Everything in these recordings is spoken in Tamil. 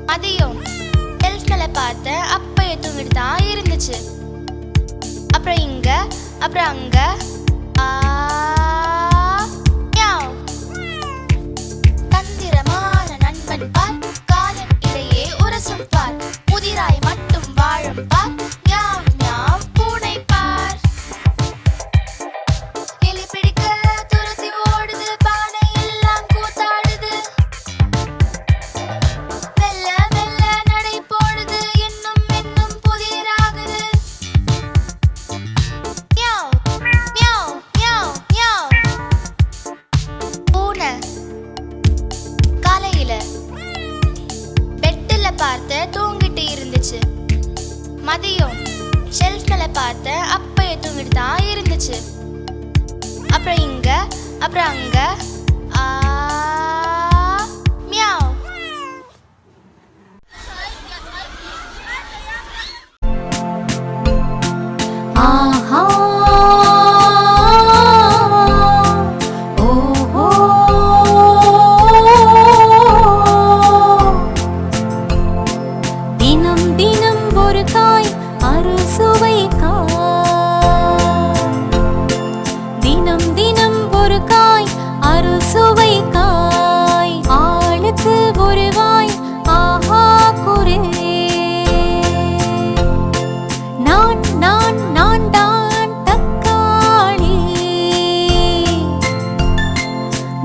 மதியம் ஷெல்ஃப் மேல பார்த்தேன், அப்பைய தூங்கிட்டு தான் இருந்துச்சு. அப்புறம் இங்க அப்புறம் அங்க தந்திரமான நண்பன் பார், காலம் இடையே உரசும் பார், புதிராய் மட்டும் வாழும் பார், ஞாம் ஞாம் பூனை பார். கிளி பிடிக்க துரத்தி ஓடுது, பானை எல்லாம் கூத்தாடுது, மெல்ல மெல்ல நடை போடுது, இன்னும் இன்னும் புதிராகுது. Meow meow meow meow. பூனை காலையில பெட்டில் பார்த்த தூங்கிட்டு இருந்துச்சு. மதியம் ஷெல்ஃப் மேல பார்த்த அப்பைய தூங்கிட்டு தான் இருந்துச்சு. அப்புறம் இங்க அப்புறம் அங்க மியாவ். ஆஹா ஓஹோ தினம் தினம் ஒரு காய் அறுசுவை காய், தினம் தினம் ஒரு காய் அறுசுவை காய், ஆளுக்கு ஒரு வாய் ஆஹா குரே. நான் நான் நான் தான் தக்காளி,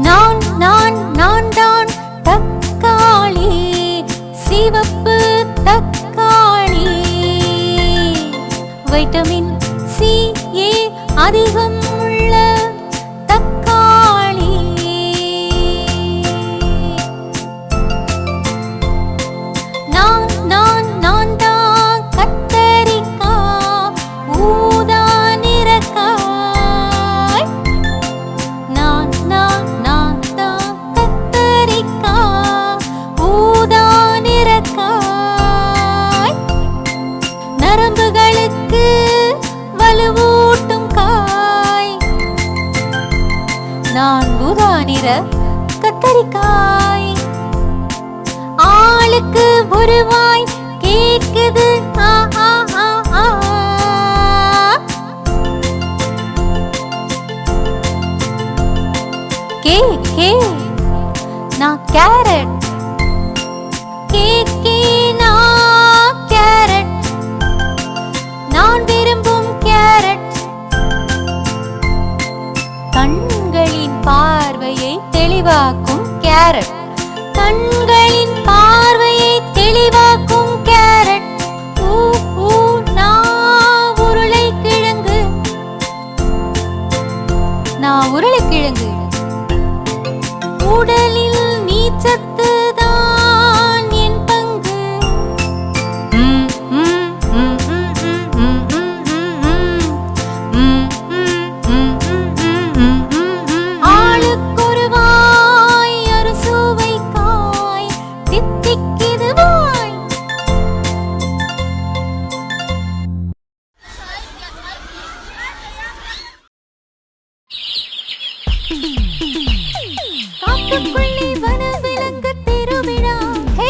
நான் நான் நான் தான் தக்காளி, சிவப்பு தக்காளி, வைட்டமின் சி ஏ அதிகம் உள்ள தக்காளி. நான் நான் நான் தான் கத்தரிக்காய், ஊதா நிறக்காய், நான் நான் நான் தான் கத்தரிக்காய், ஊதா நிறக்காய், நரம்புகளுக்கு வலுவூட்டும் காய், நான் ஊதா நிற கத்தரிக்காய், ஆளுக்கு ஒரு வாய் கேக்குது ஆஹா ஆஹா. கே கே நான் கேரட், கண்களின் பார்வையை தெளிவாக்கும் கேரட். ஊ ஊ நான் உருளைக்கிழங்கு, நான் உருளைக்கிழங்கு. உடலில் நீச்சத்து தான் என் பங்கு. ம், ம், ம், ம், ம், ம், ம், ம், ம், ம், ம். ஆளுக்கொரு வாய் அறுசுவை காய், தித்திக்குது வாய். காட்டுக்குள்ளே வனவிலங்கு திருவிழா. ஹே,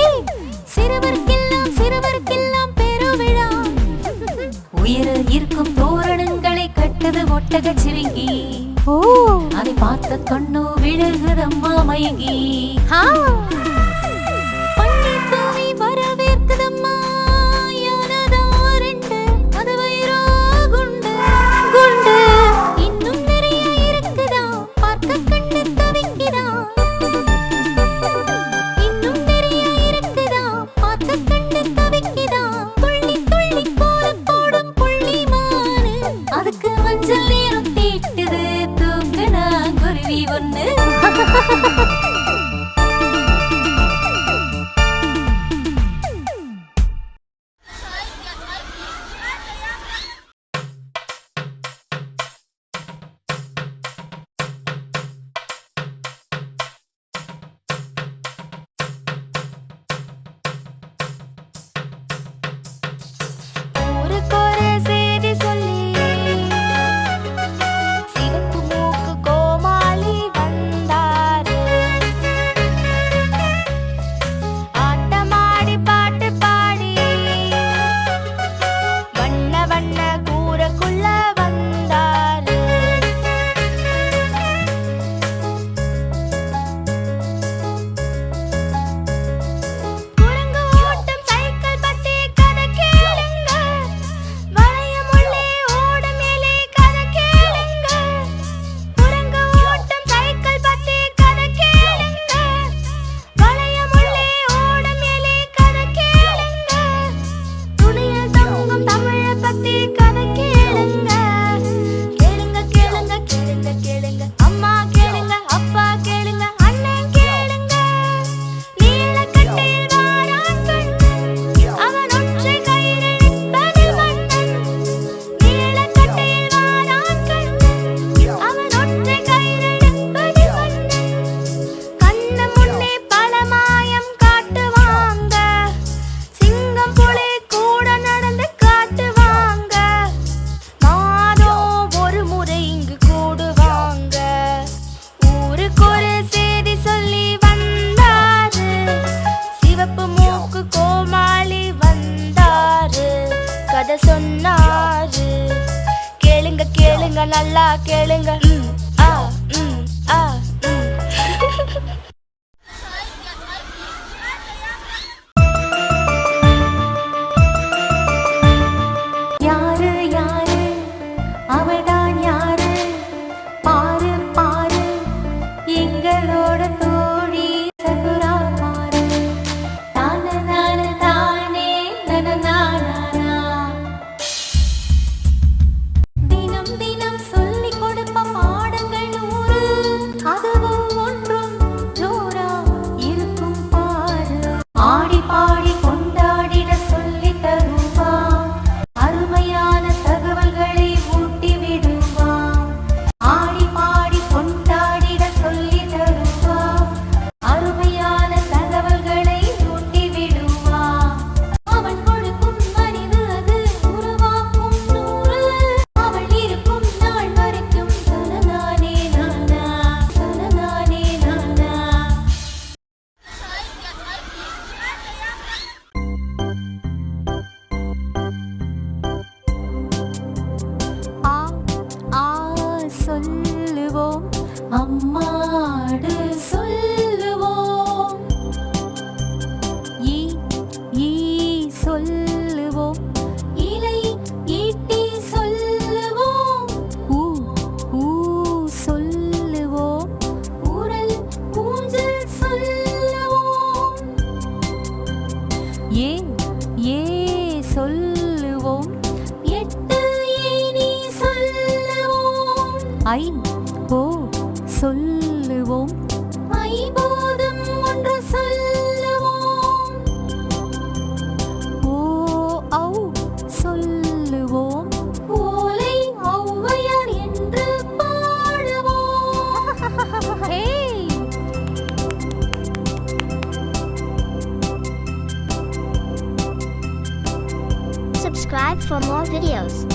சிறுவர்க்கெல்லாம் பெருவிழா. உயர இருக்கும் தோரணங்களை கட்டுது ஒட்டக சிவிங்கி. ஓ, அதை பார்த்த கண்ணு விழுகுதம்மா மயங்கி. பன்னீர் தூவி வரவேற்குதம்மா யானதா ரெண்டு, அது வயிறோ குண்டு குண்டு. இன்னும் நிறைய இருக்குதா, பார்க்க கண்ணு தவிக்குதா. இன்னும் நிறைய இருக்குதா, பார்க்க கண்ணு தவிக்குதா. துள்ளி துள்ளி கோலம் போடும் புள்ளிமானு, அதுக்கு மஞ்சள் நீரும் தீட்டுது தூக்குனா குருவி ஒண்ணு. ஊருக்கொரு செய்தி சொல்லி சிவப்பு மூக்கு கோமாளி வந்தாரு. ஆட்டமாடி பாட்டு பாடி வண்ண வண்ண கூரைக்குள்ள வந்தாரு. குரங்கு ஓட்டும் சைக்கிள் பத்தி கதை கேளுங்க, வளையமுள்ளே ஓடும் எலி கதை கேளுங்க. குரங்கு ஓட்டும் சைக்கிள் பத்தி கதை கேளுங்க, வளையமுள்ளே ஓடும் எலி கதை கேளுங்க. துணியில் தொங்கும் தமிழை பத்தி கதை கேளுங்க. கேளுங்க கேளுங்க கேளுங்க கேளுங்க, அம்மா கேளுங்க, அப்பா கேளுங்க, அண்ணன் கேளுங்க. நீலக்கட்டையில் வாரான் கண்ணன், அவன் ஒற்றை கயிறு நிற்பதில் மன்னன். நீலக்கட்டையில் வாரான் கண்ணன், அவன் ஒற்றை கயிறு நிற்பதில் மன்னன். கண்ணு முன்னே பல மாயம் காட்டுவாங்க, சிங்கம் புலி கூட நடந்து காட்டுவாங்க. மாதம் ஒரு முறை இங்கு கூடுவாங்க. ஊருக்கொரு செய்தி சொல்லி வந்தாரு, சிவப்பு மூக்கு கோமாளி வந்தாரு. கதை சொன்னாரு, கேளுங்க கேளுங்க நல்லா கேளுங்க. ஆ ஆ யாரு யாரு, அவள்தான் யாரு, பாரு பாரு, எங்களோட தோழி சகுரா பாரு. தான தான தானே நன நானா. தினம் தினம் சொல்லிக் கொடுப்ப பாடங்கள் 100, அதுவும் ஒன்றும் ஜோரா இருக்கும் பாரு. ஆடி பாடி கொண்டாடிட சொல்லி தருவா, அருமையான தகவல்களை ஊட்டி விடுவா. ஆடி பாடி கொண்டாடிட சொல்லி தருவா, அருமையான தகவல்களை ஊட்டி விடுவா. அவன் கொடுக்கும் அறிவு அது உருவாக்கும் 100, அவள் இருக்கும் நாள் வரைக்கும் தனதானே நானா, தனதானே நானா. ஆ ஆ சொல்லுவோம், அம்மாடு சொல்லுவோம். ஈ ஈ சொல்லுவோம், இலை ஈட்டி சொல்லுவோம். ஊ ஊ சொல்லுவோம், ஊரல் ஊஞ்சல் சொல்லுவோம். ஓ சொல்லுவோம் ஐம்பூதம் ஒன்று சொல்லுவோம் ஓ ஔ சொல்லுவோம் ஓலை ஔவையார் என்று பாடுவோம் hey Subscribe for more videos.